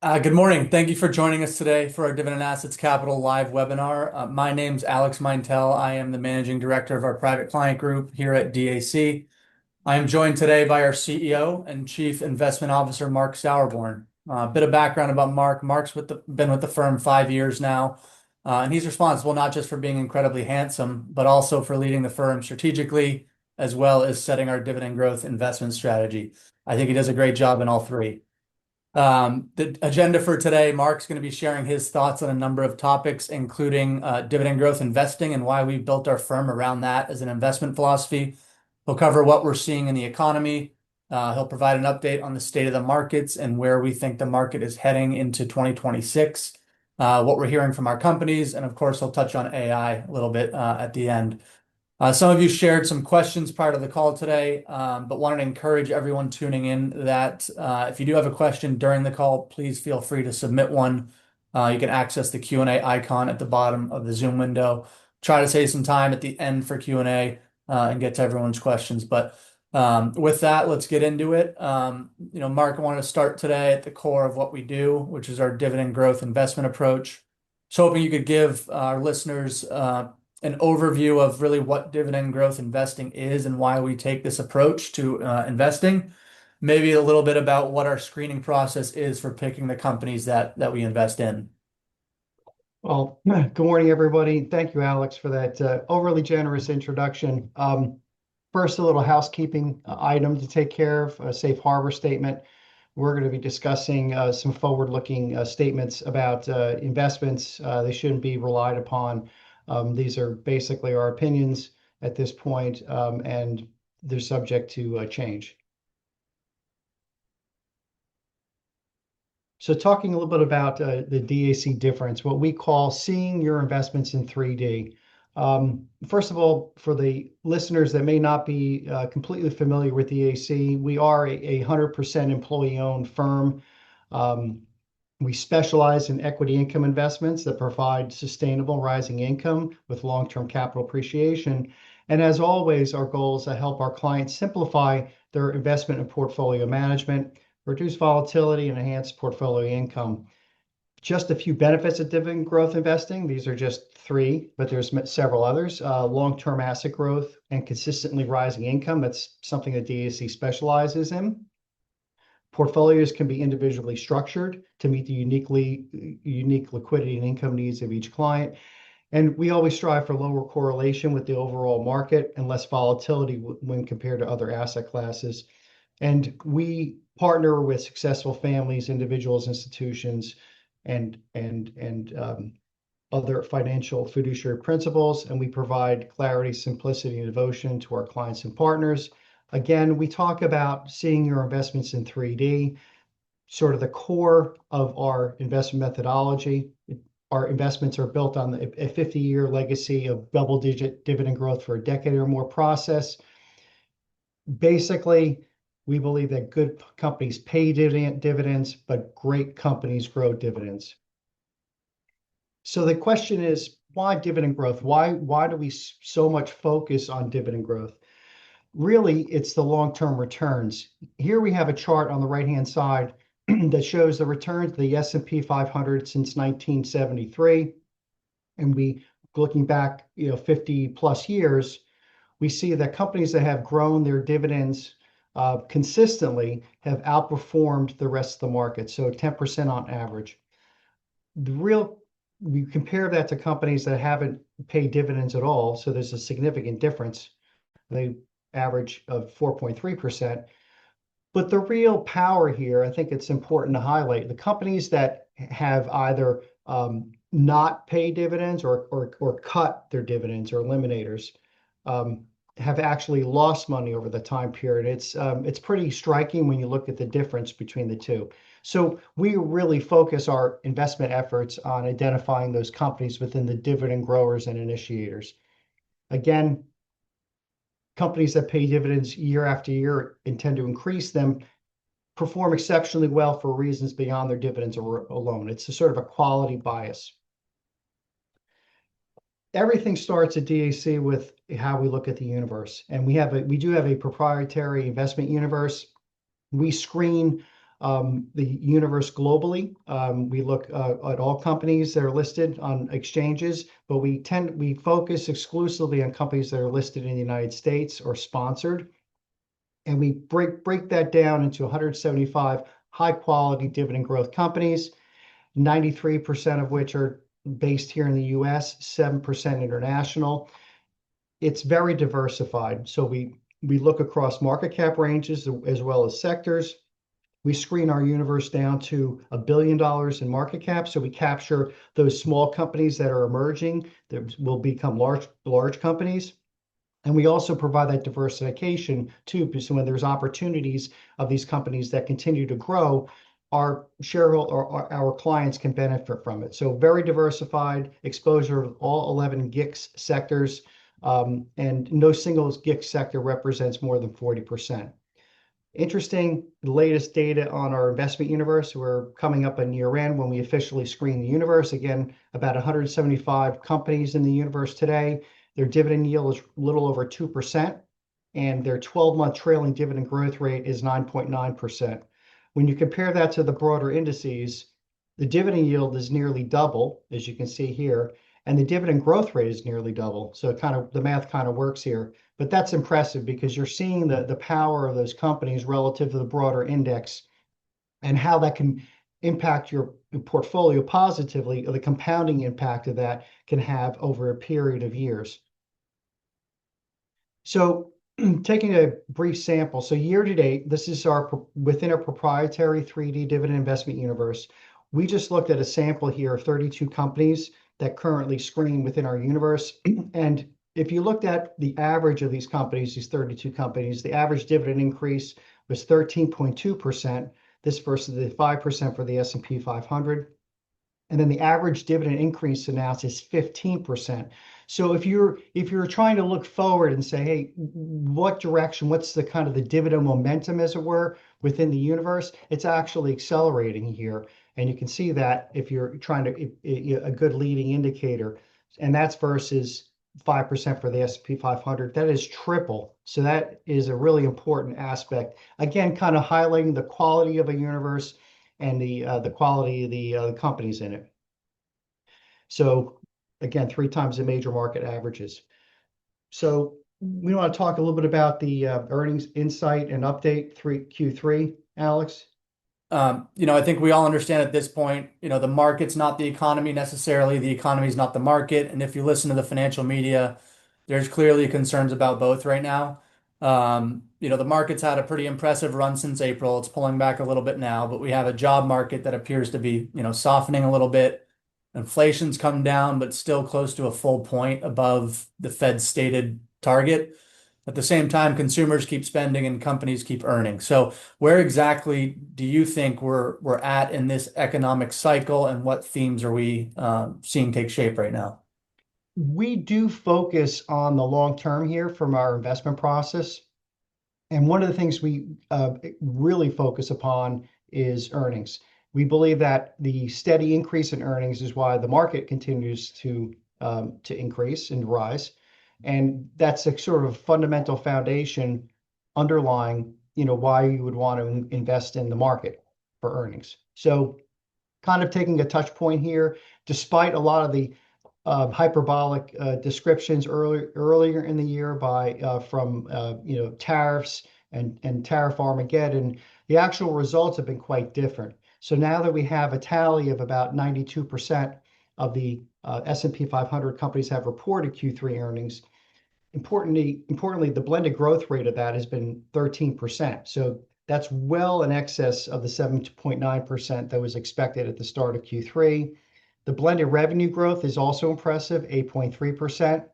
Good morning. Thank you for joining us today for our Dividend Assets Capital live webinar. My name's Alex Meintel. I am the managing director of our private client group here at DAC. I am joined today by our CEO and Chief Investment Officer, Marc Saurborn. A bit of background about Marc. Marc's been with the firm 5 years now, and he's responsible not just for being incredibly handsome, but also for leading the firm strategically, as well as setting our dividend growth investment strategy. I think he does a great job in all three. The agenda for today, Marc's going to be sharing his thoughts on a number of topics, including dividend growth investing and why we built our firm around that as an investment philosophy. He'll cover what we're seeing in the economy. He'll provide an update on the state of the markets and where we think the market is heading into 2026, what we're hearing from our companies, and of course, he'll touch on AI a little bit at the end. Some of you shared some questions prior to the call today, but wanted to encourage everyone tuning in that if you do have a question during the call, please feel free to submit one. You can access the Q&A icon at the bottom of the Zoom window. Try to save some time at the end for Q&A and get to everyone's questions. But with that, let's get into it. Marc, I want to start today at the core of what we do, which is our dividend growth investment approach. So hoping you could give our listeners an overview of really what dividend growth investing is and why we take this approach to investing. Maybe a little bit about what our screening process is for picking the companies that we invest in. Well, good morning, everybody. Thank you, Alex, for that overly generous introduction. First, a little housekeeping item to take care of, a safe harbor statement. We're going to be discussing some forward-looking statements about investments. They shouldn't be relied upon. These are basically our opinions at this point, and they're subject to change. So talking a little bit about the DAC difference, what we call seeing your investments in 3D. First of all, for the listeners that may not be completely familiar with DAC, we are a 100% employee-owned firm. We specialize in equity income investments that provide sustainable rising income with long-term capital appreciation. And as always, our goal is to help our clients simplify their investment and portfolio management, reduce volatility, and enhance portfolio income. Just a few benefits of dividend growth investing. These are just three, but there's several others. Long-term asset growth and consistently rising income. That's something that DAC specializes in. Portfolios can be individually structured to meet the unique liquidity and income needs of each client. And we always strive for lower correlation with the overall market and less volatility when compared to other asset classes. And we partner with successful families, individuals, institutions, and other financial fiduciary principles. And we provide clarity, simplicity, and devotion to our clients and partners. Again, we talk about seeing your investments in 3D, sort of the core of our investment methodology. Our investments are built on a 50-year legacy of double-digit dividend growth for a decade or more process. Basically, we believe that good companies pay dividends, but great companies grow dividends. So the question is, why dividend growth? Why do we so much focus on dividend growth? Really, it's the long-term returns. Here we have a chart on the right-hand side that shows the returns of the S&P 500 since 1973. And looking back, 50 plus years, we see that companies that have grown their dividends consistently have outperformed the rest of the market. So 10% on average. We compare that to companies that haven't paid dividends at all. So there's a significant difference. They average of 4.3%. But the real power here, I think it's important to highlight, the companies that have either not paid dividends or cut their dividends or eliminators have actually lost money over the time period. It's pretty striking when you look at the difference between the two. So we really focus our investment efforts on identifying those companies within the dividend growers and initiators. Again, companies that pay dividends year after year intend to increase them, perform exceptionally well for reasons beyond their dividends alone. It's a sort of a quality bias. Everything starts at DAC with how we look at the universe. And we do have a proprietary investment universe. We screen the universe globally. We look at all companies that are listed on exchanges, but we focus exclusively on companies that are listed in the United States or sponsored. And we break that down into 175 high quality dividend growth companies, 93% of which are based here in the US, 7% international. It's very diversified. So we look across market cap ranges as well as sectors. We screen our universe down to $1 billion in market cap. So we capture those small companies that are emerging that will become large companies. And we also provide that diversification too, because when there's opportunities of these companies that continue to grow, our shareholder or our clients can benefit from it. So very diversified exposure of all 11 GICS sectors, and no single GICS sector represents more than 40%. Interesting, the latest data on our investment universe. We're coming up on year end when we officially screen the universe. Again, about 175 companies in the universe today. Their dividend yield is a little over 2%, and their 12-month trailing dividend growth rate is 9.9%. When you compare that to the broader indices, the dividend yield is nearly double, as you can see here, and the dividend growth rate is nearly double. So the math kind of works here. But that's impressive because you're seeing the power of those companies relative to the broader index and how that can impact your portfolio positively, or the compounding impact of that can have over a period of years. So taking a brief sample, so year to date, this is within our proprietary 3D dividend investment universe. We just looked at a sample here of 32 companies that currently screen within our universe. And if you looked at the average of these companies, these 32 companies, the average dividend increase was 13.2%. This versus the 5% for the S&P 500. And then the average dividend increase announced is 15%. So if you're trying to look forward and say, hey, what direction, what's the kind of the dividend momentum, as it were, within the universe, it's actually accelerating here. And you can see that if you're trying to, a good leading indicator, and that's versus 5% for the S&P 500. That is triple. So that is a really important aspect. Again, kind of highlighting the quality of a universe and the quality of the companies in it. So again, 3 times the major market averages. So we want to talk a little bit about the earnings insight and update Q3, Alex. I think we all understand at this point, the market's not the economy necessarily. The economy is not the market. And if you listen to the financial media, there's clearly concerns about both right now. The market's had a pretty impressive run since April. It's pulling back a little bit now, but we have a job market that appears to be, softening a little bit. Inflation's come down, but still close to a full point above the Fed's stated target. At the same time, consumers keep spending and companies keep earning. So where exactly do you think we're at in this economic cycle, and what themes are we seeing take shape right now? We do focus on the long term here from our investment process. And one of the things we really focus upon is earnings. We believe that the steady increase in earnings is why the market continues to increase and rise. And that's a sort of fundamental foundation underlying, why you would want to invest in the market for earnings. So kind of taking a touch point here, despite a lot of the hyperbolic descriptions earlier in the year from tariffs and tariff Armageddon, the actual results have been quite different. So now that we have a tally of about 92% of the S&P 500 companies have reported Q3 earnings, importantly, the blended growth rate of that has been 13%. So that's well in excess of the 7.9% that was expected at the start of Q3. The blended revenue growth is also impressive, 8.3%.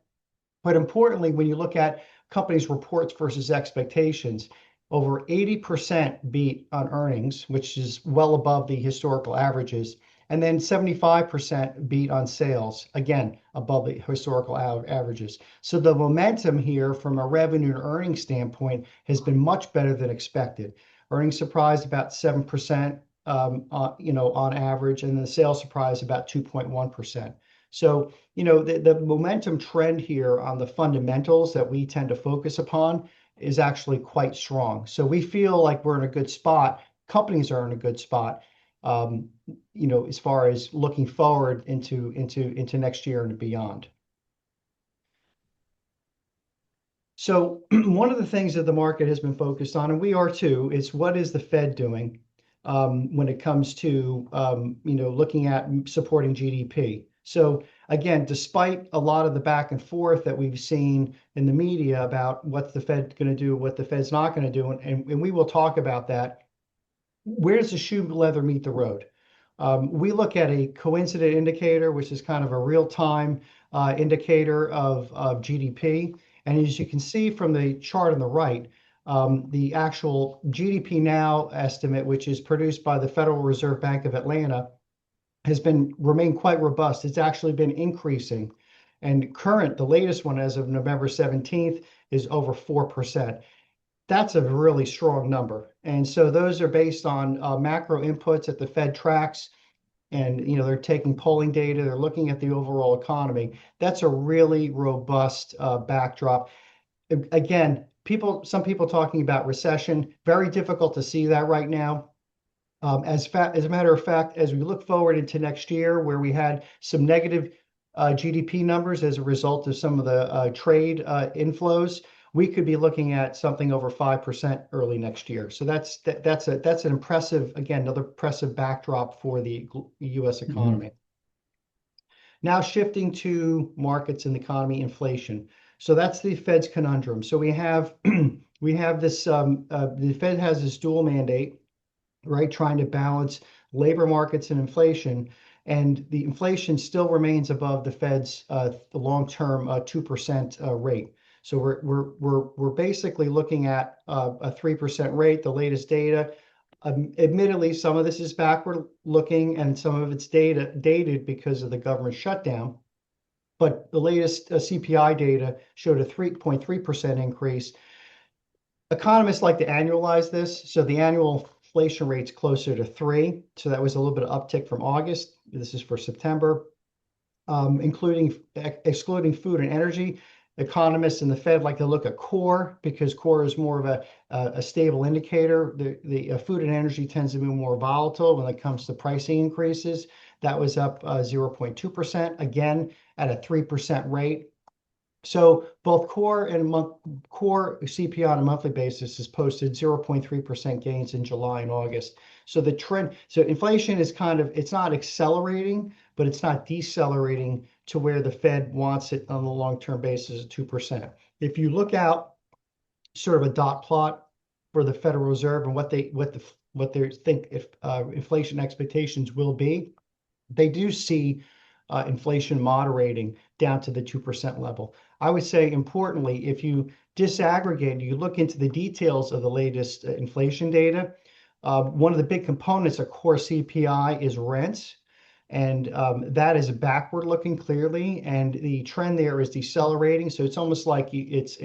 But importantly, when you look at companies' reports versus expectations, over 80% beat on earnings, which is well above the historical averages. And then 75% beat on sales, again, above the historical averages. So the momentum here from a revenue and earnings standpoint has been much better than expected. Earnings surprised about 7%. On average, and the sales surprise about 2.1%. So, the momentum trend here on the fundamentals that we tend to focus upon is actually quite strong. So we feel like we're in a good spot companies are in a good spot, as far as looking forward into next year and beyond. So one of the things that the market has been focused on, and we are too, is what is the Fed doing when it comes to looking at supporting GDP. So again, despite a lot of the back and forth that we've seen in the media about what's the Fed going to do, what the Fed's not going to do, and we will talk about that, where does the shoe leather meet the road? We look at a coincident indicator, which is kind of a real-time indicator of GDP. And as you can see from the chart on the right, the actual GDP Now estimate, which is produced by the Federal Reserve Bank of Atlanta, has remained quite robust. It's actually been increasing. And the latest one as of November 17th is over 4%. That's a really strong number. And so those are based on macro inputs that the Fed tracks. And they're taking polling data, they're looking at the overall economy. That's a really robust backdrop. Again, some people talking about recession, very difficult to see that right now. As a matter of fact, as we look forward into next year, where we had some negative GDP numbers as a result of some of the trade inflows, we could be looking at something over 5% early next year. So that's an impressive, again, another impressive backdrop for the U.S. economy. Now shifting to markets and the economy, inflation. So that's the Fed's conundrum. So we have this. The Fed has this dual mandate, right, trying to balance labor markets and inflation. And the inflation still remains above the Fed's the long-term 2% rate. So we're basically looking at a 3% rate, the latest data. Admittedly, some of this is backward looking and some of it's dated because of the government shutdown. But the latest CPI data showed a 3.3% increase. Economists like to annualize this. So the annual inflation rate's closer to 3. So that was a little bit of uptick from August. This is for September, excluding food and energy. Economists and the Fed like to look at core because core is more of a stable indicator. The food and energy tends to be more volatile when it comes to pricing increases. That was up 0.2%, again at a 3% rate. So both core CPI on a monthly basis has posted 0.3% gains in July and August. So the trend, so inflation is it's not accelerating, but it's not decelerating to where the Fed wants it on the long-term basis of 2%. If you look out sort of a dot plot for the Federal Reserve and what they think inflation expectations will be, they do see inflation moderating down to the 2% level. I would say, importantly, if you disaggregate, you look into the details of the latest inflation data, one of the big components of core CPI is rents. And that is backward looking clearly, and the trend there is decelerating. So it's almost like it's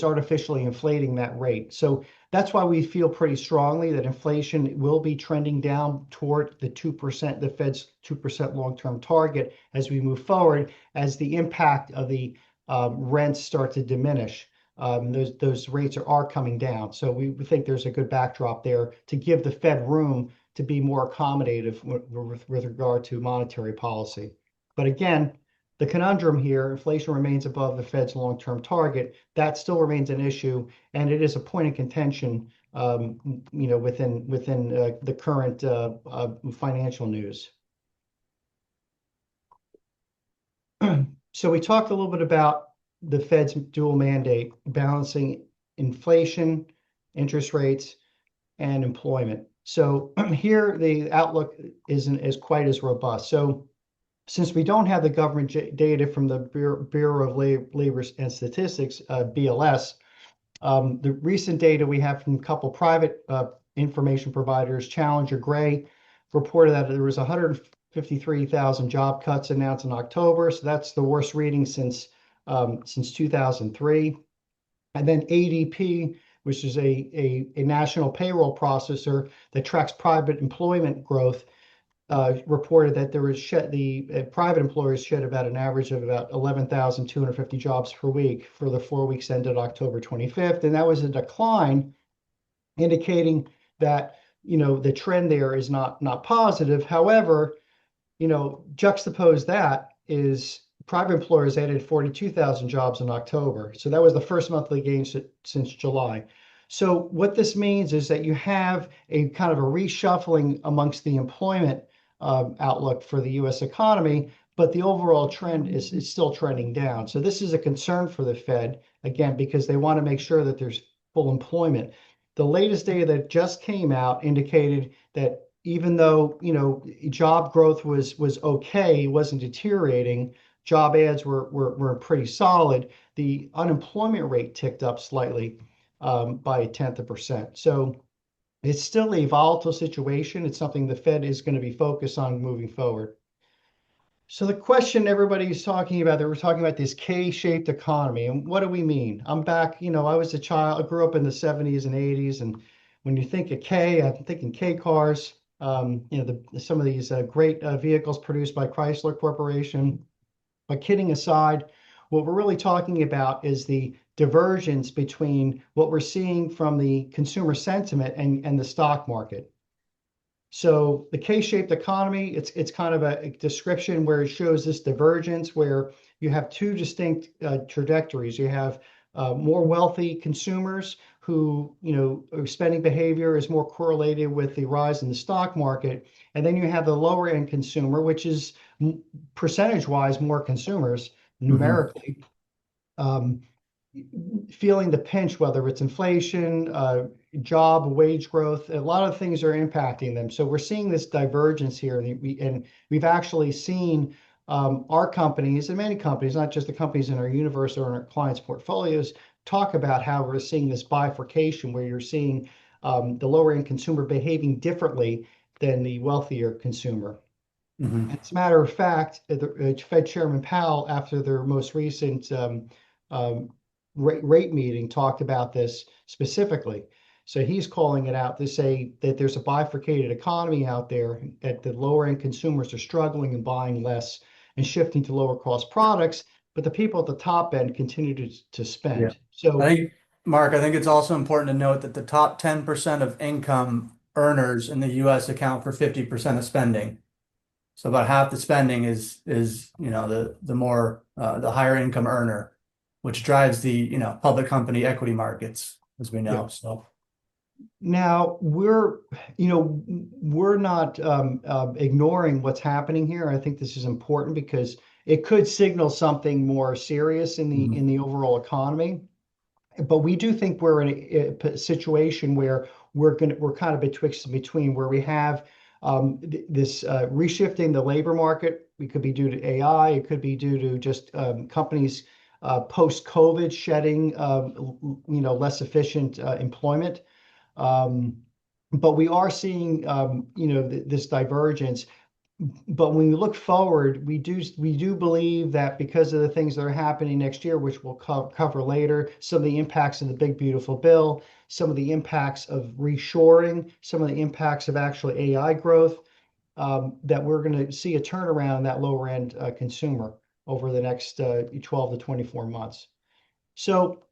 artificially inflating that rate. So that's why we feel pretty strongly that inflation will be trending down toward the 2%, the Fed's 2% long-term target as we move forward, as the impact of the rents start to diminish. Those rates are coming down. So we think there's a good backdrop there to give the Fed room to be more accommodative with regard to monetary policy. But again, the conundrum here, inflation remains above the Fed's long-term target. That still remains an issue, and it is a point of contention, within the current financial news. So we talked a little bit about the Fed's dual mandate, balancing inflation, interest rates, and employment. So here the outlook isn't as quite as robust. So since we don't have the government data from the Bureau of Labor and Statistics, BLS, the recent data we have from a couple private information providers, Challenger Gray, reported that there was 153,000 job cuts announced in October. So that's the worst reading since 2003. And then ADP, which is a national payroll processor that tracks private employment growth, reported that there was private employers shed about an average of about 11,250 jobs per week for the 4 weeks ended October 25th. And that was a decline, indicating that, the trend there is not positive. However, juxtapose that is private employers added 42,000 jobs in October. So that was the first monthly gain since July. So what this means is that you have a kind of a reshuffling amongst the employment outlook for the U.S. economy, but the overall trend is still trending down. So this is a concern for the Fed, again, because they want to make sure that there's full employment. The latest data that just came out indicated that even though, job growth was okay, wasn't deteriorating, job ads were pretty solid. The unemployment rate ticked up slightly by a tenth of percent. So it's still a volatile situation. It's something the Fed is going to be focused on moving forward. So the question everybody's talking about, they were talking about this K-shaped economy. And what do we mean? I'm back, I was a child, I grew up in the 70s and 80s. And when you think of K, I'm thinking K cars, some of these great vehicles produced by Chrysler Corporation. But kidding aside, what we're really talking about is the divergence between what we're seeing from the consumer sentiment and the stock market. So the K-shaped economy, it's kind of a description where it shows this divergence where you have two distinct trajectories. You have more wealthy consumers who, spending behavior is more correlated with the rise in the stock market. And then you have the lower end consumer, which is percentage-wise more consumers numerically. Feeling the pinch, whether it's inflation, job, wage growth, a lot of things are impacting them. So we're seeing this divergence here, and we've actually seen our companies and many companies, not just the companies in our universe or in our clients' portfolios, talk about how we're seeing this bifurcation where you're seeing the lower end consumer behaving differently than the wealthier consumer. As a matter of fact, the Fed Chairman Powell, after their most recent rate meeting, talked about this specifically. So he's calling it out to say that there's a bifurcated economy out there, that the lower end consumers are struggling and buying less and shifting to lower cost products, but the people at the top end continue to spend. Yeah. So I think, Mark, I think it's also important to note that the top 10% of income earners in the US account for 50% of spending. So about half the spending is the more the higher income earner, which drives the public company equity markets, as we know. yeah. So Now we're not ignoring what's happening here. I think this is important because it could signal something more serious in the overall economy. But we do think we're in a situation where we're kind of betwixt and between, where we have this reshifting the labor market. It could be due to AI. It could be due to just companies post-COVID shedding less efficient employment. But we are seeing this divergence. But when we look forward, we do believe that because of the things that are happening next year, which we'll cover later, some of the impacts of the big beautiful bill, some of the impacts of reshoring, some of the impacts of actually AI growth, that we're going to see a turnaround in that lower end consumer over the next 12 to 24 months. So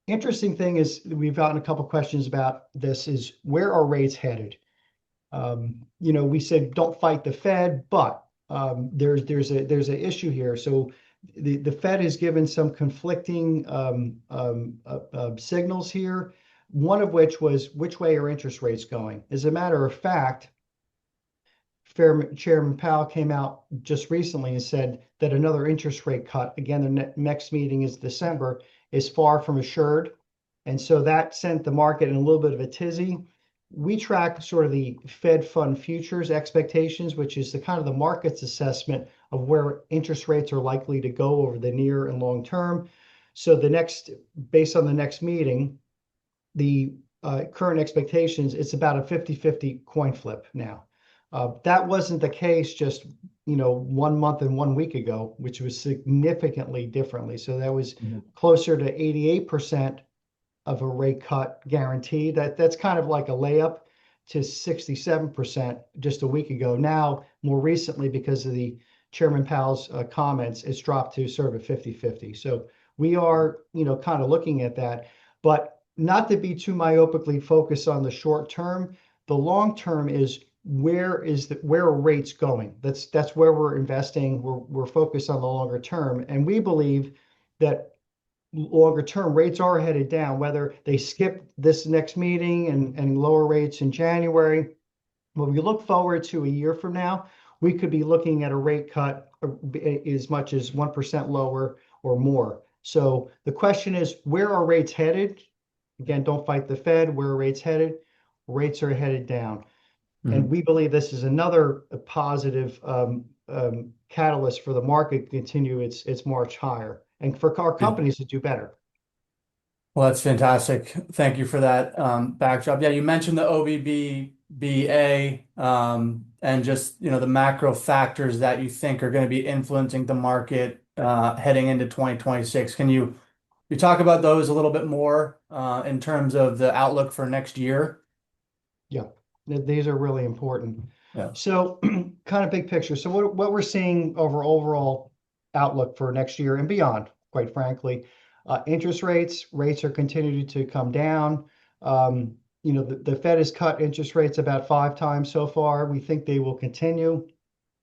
interesting thing is, we've gotten a couple questions about this, is where are rates headed? We said don't fight the Fed, but there's an issue here. So the Fed has given some conflicting signals here. One of which was, which way are interest rates going? As a matter of fact, Chairman Powell came out just recently and said that another interest rate cut, again, the next meeting is December, is far from assured. And so that sent the market in a little bit of a tizzy. We track sort of the Fed fund futures expectations, which is the kind of the market's assessment of where interest rates are likely to go over the near and long term. So based on the next meeting, the current expectations, it's about a 50-50 coin flip now. That wasn't the case just 1 month and 1 week ago, which was significantly differently. So that was closer to 88% of a rate cut guaranteed. That's kind of like a layup to 67% just a week ago. Now, more recently, because of the Chairman Powell's comments, it's dropped to sort of a 50-50. So we are, kind of looking at that. But not to be too myopically focused on the short term, the long term is where are rates going? That's where we're investing. We're focused on the longer term, and we believe that longer term rates are headed down, whether they skip this next meeting and lower rates in January. When we look forward to a year from now, we could be looking at a rate cut as much as 1% lower or more. So the question is, where are rates headed? Again, don't fight the Fed. Where are rates headed? Rates are headed down. And we believe this is another positive catalyst for the market to continue its march higher and for our companies to do better. Well, that's fantastic. Thank you for that backdrop. Yeah, you mentioned the OBBA and just the macro factors that you think are going to be influencing the market heading into 2026. Can you talk about those a little bit more in terms of the outlook for next year? Yeah, these are really important. Yeah. So kind of big picture. So what we're seeing overall outlook for next year and beyond, quite frankly, interest rates are continuing to come down. The Fed has cut interest rates about 5 times so far. We think they will continue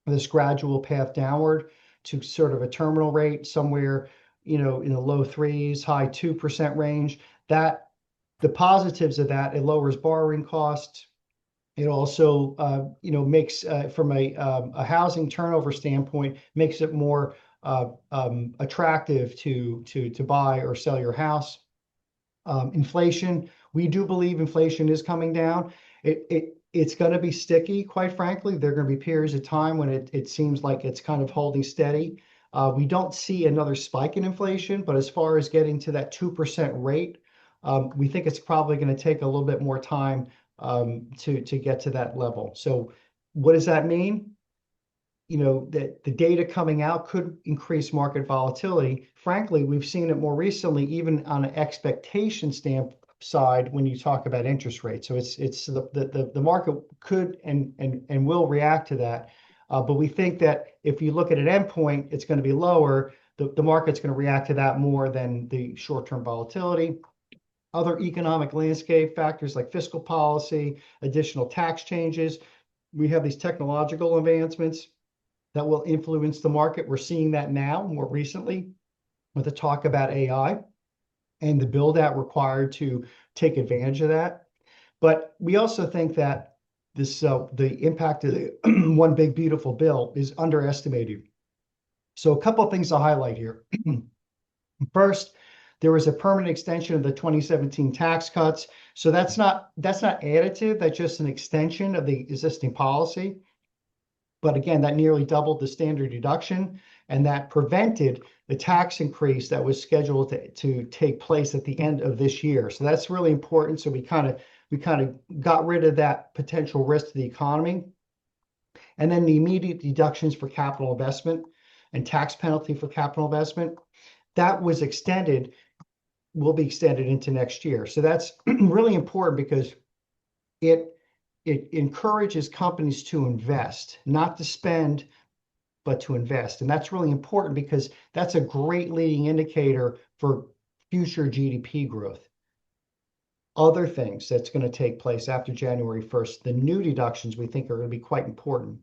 this gradual path downward to sort of a terminal rate somewhere, in the low 3s, high 2% range. That the positives of that, it lowers borrowing costs. It also, makes from a housing turnover standpoint, makes it more attractive to buy or sell your house. Inflation, we do believe inflation is coming down. It's going to be sticky, quite frankly. There are going to be periods of time when it seems like it's kind of holding steady. We don't see another spike in inflation, but as far as getting to that 2% rate, we think it's probably going to take a little bit more time to get to that level. So what does that mean? That the data coming out could increase market volatility. Frankly, we've seen it more recently, even on an expectation side when you talk about interest rates. So it's the market could and will react to that. But we think that if you look at an endpoint, it's going to be lower. The market's going to react to that more than the short-term volatility. Other economic landscape factors like fiscal policy, additional tax changes. We have these technological advancements that will influence the market. We're seeing that now more recently with the talk about AI and the build out required to take advantage of that. But we also think that the impact of the one big beautiful bill is underestimated. So a couple of things to highlight here. First, there was a permanent extension of the 2017 tax cuts. So that's not additive. That's just an extension of the existing policy. But again, that nearly doubled the standard deduction, and that prevented the tax increase that was scheduled to take place at the end of this year. So that's really important. So we kind of got rid of that potential risk to the economy. And then the immediate deductions for capital investment and tax penalty for capital investment, that was extended, will be extended into next year. So that's really important because it encourages companies to invest, not to spend, but to invest. And that's really important because that's a great leading indicator for future GDP growth. Other things that's going to take place after January 1st, the new deductions we think are going to be quite important.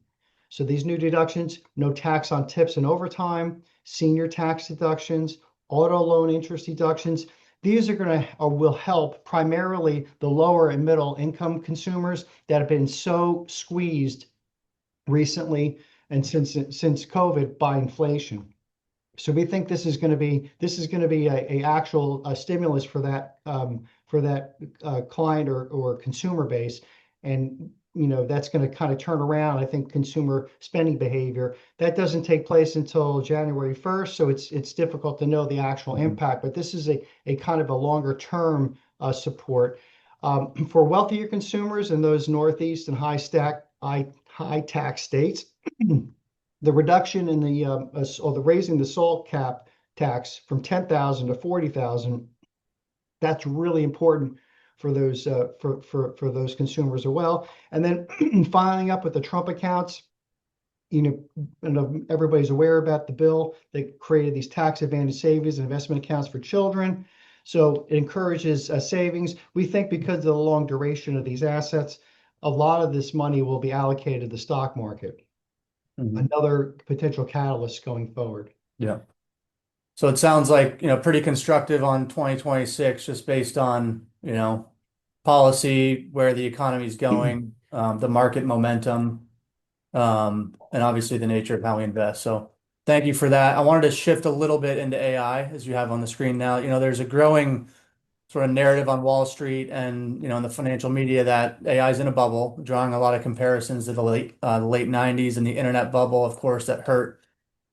So these new deductions, no tax on tips and overtime, senior tax deductions, auto loan interest deductions. These are will help primarily the lower and middle income consumers that have been so squeezed recently and since COVID by inflation. So we think this is going to be a actual stimulus for that client or consumer base, and that's going to kind of turn around, I think, consumer spending behavior. That doesn't take place until January 1st, so it's difficult to know the actual impact. But this is a kind of a longer term support for wealthier consumers in those Northeast and high tax states. The reduction in the raising the SALT cap tax from 10,000 to 40,000. That's really important for those for those consumers as well. And then filing up with the Trump accounts, and everybody's aware about the bill that created these tax advantage savings and investment accounts for children. So it encourages savings. We think because of the long duration of these assets, a lot of this money will be allocated to the stock market. Mhm. Another potential catalyst going forward. Yeah. So it sounds like, pretty constructive on 2026, just based on, policy, where the economy's going, the market momentum, and obviously the nature of how we invest. So thank you for that. I wanted to shift a little bit into AI, as you have on the screen now. There's a growing sort of narrative on Wall Street and, in the financial media that AI is in a bubble, drawing a lot of comparisons to the late 90s and the internet bubble, of course, that hurt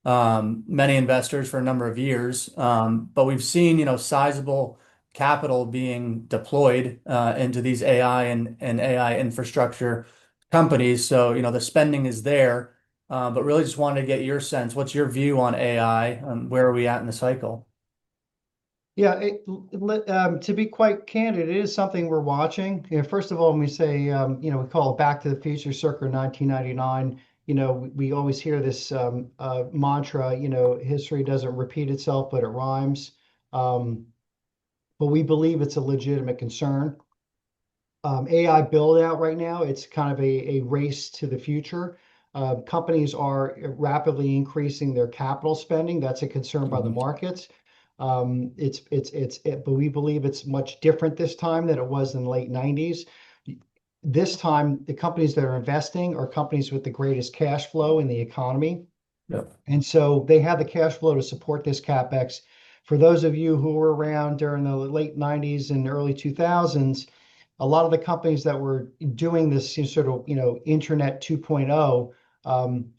many investors for a number of years. But we've seen, sizable capital being deployed into these AI and AI infrastructure companies. So, the spending is there, but really just wanted to get your sense. What's your view on AI? Where are we at in the cycle? Yeah, to be quite candid, it is something we're watching. First of all, when we say, we call it Back to the Future circa 1999, we always hear this mantra, history doesn't repeat itself, but it rhymes. Um, but we believe it's a legitimate concern. AI build out right now, it's kind of a race to the future. Companies are rapidly increasing their capital spending. That's a concern by the Mhm. markets. But we believe it's much different this time than it was in the late 90s. This time, the companies that are investing are companies with the greatest cash flow in the economy. Yep. And so they have the cash flow to support this CapEx. For those of you who were around during the late 90s and early 2000s, a lot of the companies that were doing this sort of, internet 2.0,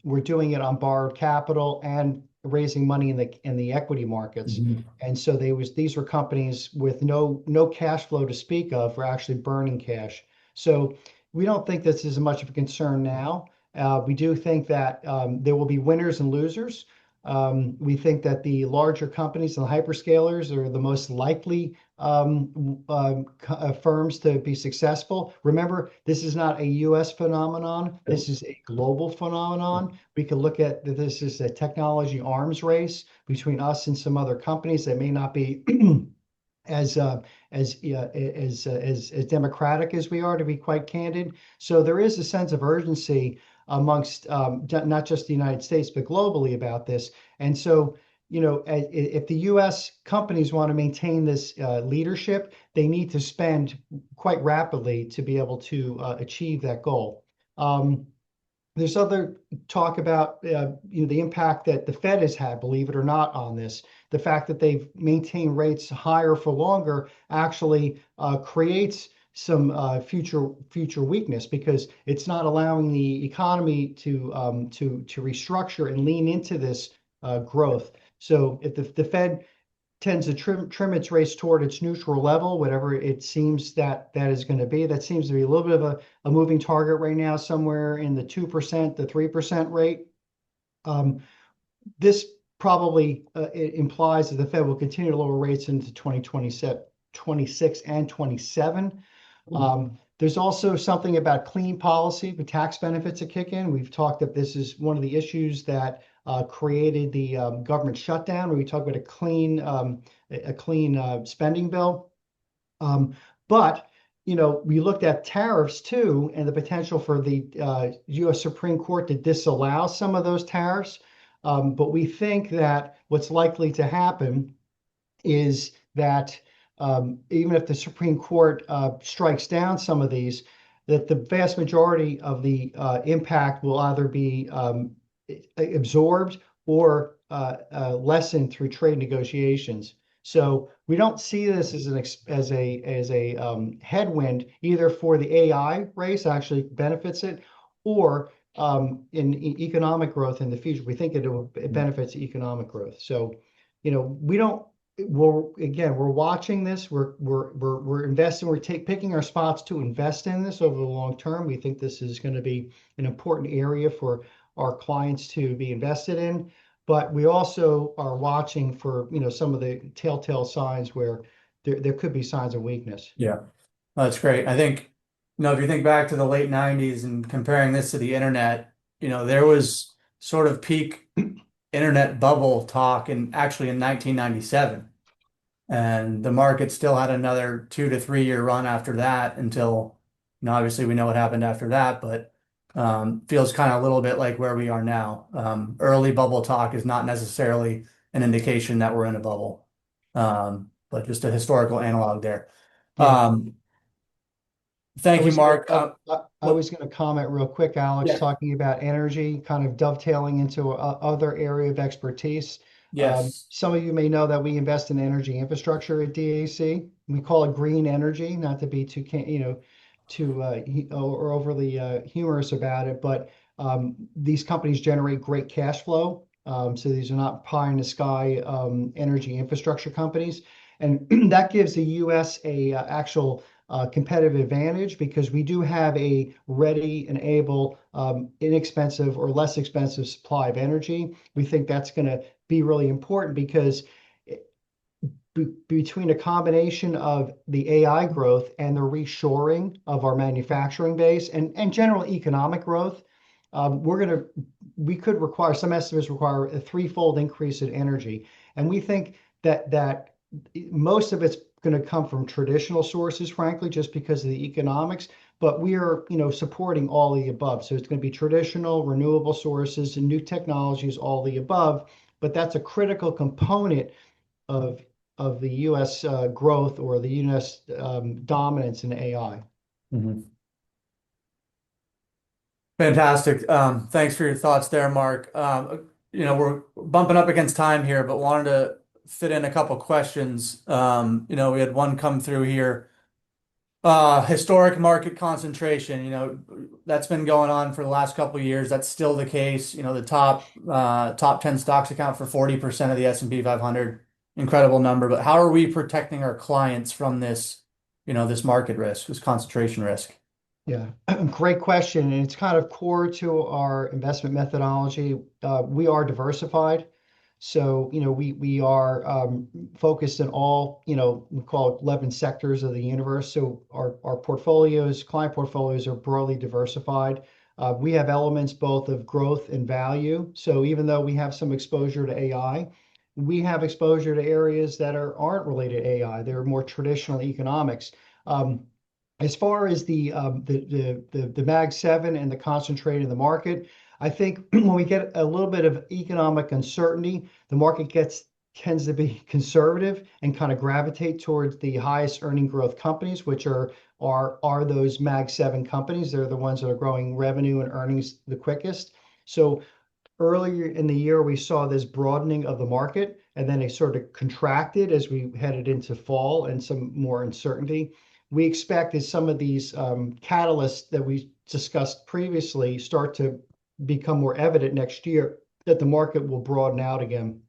were doing it on borrowed capital and raising money in the equity markets. Mhm. And so these were companies with no cash flow to speak of for actually burning cash. So we don't think this is much of a concern now. We do think that there will be winners and losers. We think that the larger companies and the hyperscalers are the most likely firms to be successful. Remember, this is not a US phenomenon. This is a global phenomenon. We can look at this as a technology arms race between us and some other companies that may not be as as democratic as we are, to be quite candid. So there is a sense of urgency amongst not just the United States but globally about this. And so, if the U.S. companies want to maintain this leadership, they need to spend quite rapidly to be able to achieve that goal. There's other talk about the impact that the Fed has had, believe it or not, on this. The fact that they've maintained rates higher for longer actually creates some future weakness, because it's not allowing the economy to restructure and lean into this growth. So if the Fed tends to trim its rates toward its neutral level, whatever it seems that is going to be. That seems to be a little bit of a moving target right now, somewhere in the 2% to 3% rate. This probably it implies that the Fed will continue to lower rates into 2027, 26 and 27. There's also something about clean policy, the tax benefits that kick in. We've talked that this is one of the issues that created the government shutdown, where we talk about a clean spending bill. But we looked at tariffs too, and the potential for the U.S. Supreme Court to disallow some of those tariffs. But we think that what's likely to happen is that even if the Supreme Court strikes down some of these, that the vast majority of the impact will either be absorbed or lessened through trade negotiations. So we don't see this as a headwind either for the AI race, actually benefits it, or in economic growth in the future. We think it benefits economic growth. So, we don't. We're watching this. We're investing. We're picking our spots to invest in this over the long term. We think this is going to be an important area for our clients to be invested in. But we also are watching for some of the telltale signs where there could be signs of weakness. Yeah, that's great. I think, if you think back to the late 90s and comparing this to the internet, there was sort of peak internet bubble talk, and actually in 1997. And the market still had another 2 to 3 year run after that until, obviously we know what happened after that, but feels kind of a little bit like where we are now. Early bubble talk is not necessarily an indication that we're in a bubble, but just a historical analog there. Yeah. Thank you, Mark. I was going to comment real quick, Alex, Yeah, talking about energy, kind of dovetailing into other area of expertise. yes. Some of you may know that we invest in energy infrastructure at DAC. We call it green energy, not to be too, or overly humorous about it, but these companies generate great cash flow. So these are not pie in the sky energy infrastructure companies, and that gives the U.S. a actual competitive advantage because we do have a ready and able, inexpensive or less expensive supply of energy. We think that's going to be really important because between a combination of the AI growth and the reshoring of our manufacturing base and general economic growth, we could require, some estimates require a threefold increase in energy. And we think that most of it's going to come from traditional sources, frankly, just because of the economics. But we are, supporting all the above. So it's going to be traditional, renewable sources, and new technologies, all the above. But that's a critical component of the U.S. Growth or the U.S. Dominance in AI. Mhm. Fantastic. Thanks for your thoughts there, Mark. We're bumping up against time here, but wanted to fit in a couple questions. We had one come through here. Historic market concentration, that's been going on for the last couple of years. That's still the case. The top 10 stocks account for 40% of the S&P 500. Incredible number. But how are we protecting our clients from this market risk, this concentration risk? Yeah, great question. And it's kind of core to our investment methodology. We are diversified. So, we are focused in all, we call it 11 sectors of the universe. So our client portfolios are broadly diversified. We have elements both of growth and value. So even though we have some exposure to AI, we have exposure to areas that aren't related to AI. They're more traditional economics. As far as the Mag 7 and the concentrate in the market, I think when we get a little bit of economic uncertainty, the market tends to be conservative and kind of gravitate towards the highest earning growth companies, which are those Mag 7 companies. They're the ones that are growing revenue and earnings the quickest. So earlier in the year, we saw this broadening of the market, and then it sort of contracted as we headed into fall and some more uncertainty. We expect as some of these catalysts that we discussed previously start to become more evident next year, that the market will broaden out again.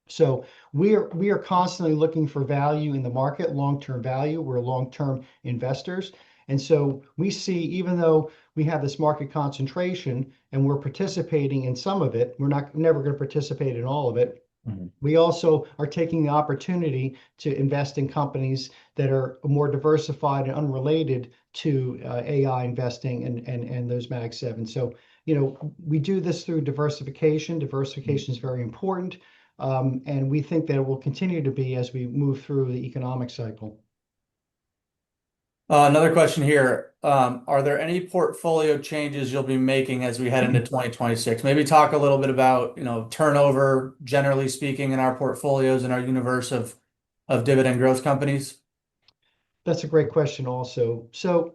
So we are constantly looking for value in the market, long-term value. We're long-term investors. And so we see, even though we have this market concentration and we're participating in some of it, we're never going to participate in all of it. We also are taking the opportunity to invest in companies that are more diversified and unrelated to AI investing and those Mag 7. So, we do this through diversification. Diversification is very important. And we think that it will continue to be as we move through the economic cycle. Another question here. Are there any portfolio changes you'll be making as we head into 2026? Maybe talk a little bit about, turnover, generally speaking, in our portfolios and our universe of dividend growth companies. That's a great question also. So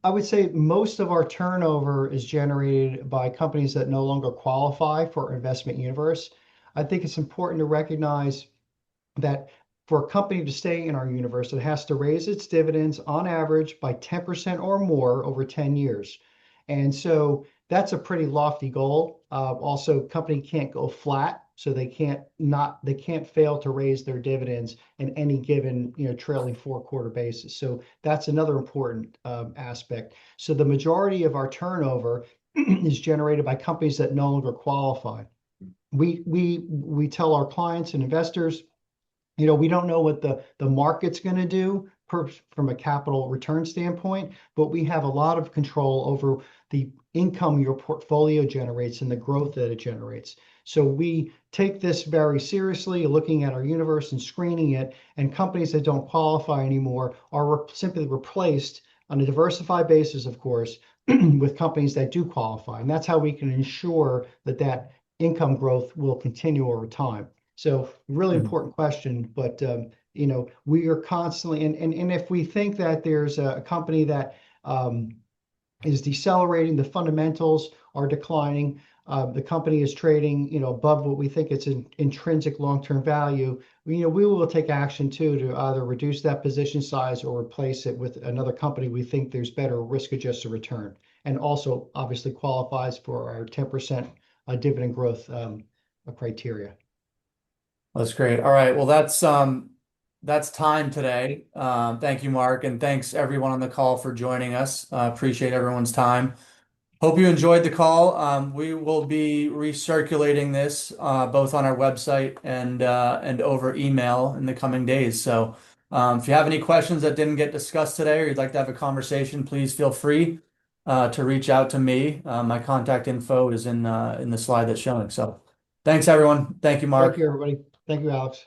I would say most of our turnover is generated by companies that no longer qualify for our investment universe. I think it's important to recognize that for a company to stay in our universe, it has to raise its dividends on average by 10% or more over 10 years. And so that's a pretty lofty goal. Also, company can't go flat, so they can't fail to raise their dividends in any given trailing 4-quarter basis. So that's another important aspect. So the majority of our turnover is generated by companies that no longer qualify. We tell our clients and investors, we don't know what the market's going to do from a capital return standpoint, but we have a lot of control over the income your portfolio generates and the growth that it generates. So we take this very seriously, looking at our universe and screening it, and companies that don't qualify anymore are simply replaced on a diversified basis, of course, with companies that do qualify. And that's how we can ensure that that income growth will continue over time. So really important question, but we are constantly, and if we think that there's a company that is decelerating, the fundamentals are declining, the company is trading, above what we think it's an intrinsic long-term value, we will take action too to either reduce that position size or replace it with another company we think there's better risk-adjusted return, and also obviously qualifies for our 10% dividend growth criteria. That's great. All right. Well, that's time today. Thank you, Mark, and thanks everyone on the call for joining us. Appreciate everyone's time. Hope you enjoyed the call. We will be recirculating this both on our website and over email in the coming days. So if you have any questions that didn't get discussed today or you'd like to have a conversation, please feel free to reach out to me. My contact info is in the slide that's showing. So thanks, everyone. Thank you, Mark. Thank you, everybody. Thank you, Alex.